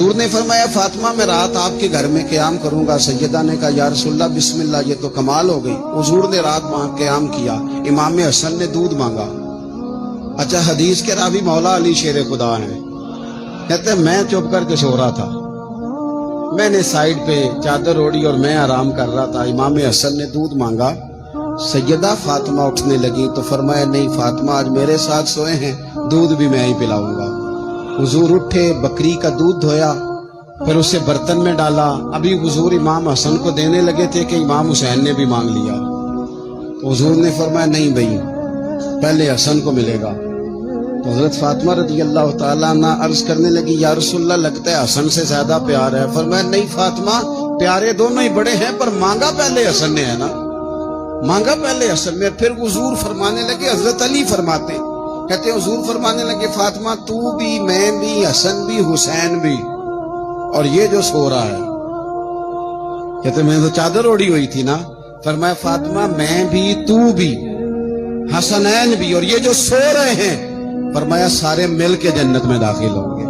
حضور نے فرمایا فاطمہ میں رات آپ کے گھر میں قیام کروں گا. سیدہ نے کہا یا رسول اللہ بسم اللہ، یہ تو کمال ہو گئی. حضور نے رات وہاں قیام کیا. امام حسن نے دودھ مانگا. اچھا حدیث کے راوی مولا علی شیر خدا ہیں، کہتے ہیں میں چپ کر کے سو رہا تھا، میں نے سائیڈ پہ چادر اوڑھی اور میں آرام کر رہا تھا. امام حسن نے دودھ مانگا. سیدہ فاطمہ اٹھنے لگی تو فرمایا نہیں فاطمہ آج میرے ساتھ سوئے ہیں، دودھ بھی میں ہی پلاؤں گا. حضور اٹھے، بکری کا دودھ دھویا، پھر اسے برتن میں ڈالا. ابھی حضور امام حسن کو دینے لگے تھے کہ امام حسین نے بھی مانگ لیا. حضور نے فرمایا نہیں بھائی، پہلے حسن کو ملے گا. تو حضرت فاطمہ رضی اللہ تعالیٰ عنہ عرض کرنے لگی یا رسول اللہ لگتا ہے حسن سے زیادہ پیار ہے. فرمایا نہیں فاطمہ، پیارے دونوں ہی بڑے ہیں، پر مانگا پہلے حسن نے ہے نا، مانگا پہلے حسن نے. پھر حضور فرمانے لگے، حضرت علی فرماتے کہتے حضور فرمانے لگے فاطمہ تو بھی، میں بھی، حسن بھی، حسین بھی، اور یہ جو سو رہا ہے. کہتے میں تو چادر اوڑھی ہوئی تھی نا. فرمایا فاطمہ میں بھی، تو بھی، حسنین بھی، اور یہ جو سو رہے ہیں فرمایا سارے مل کے جنت میں داخل ہوں گے.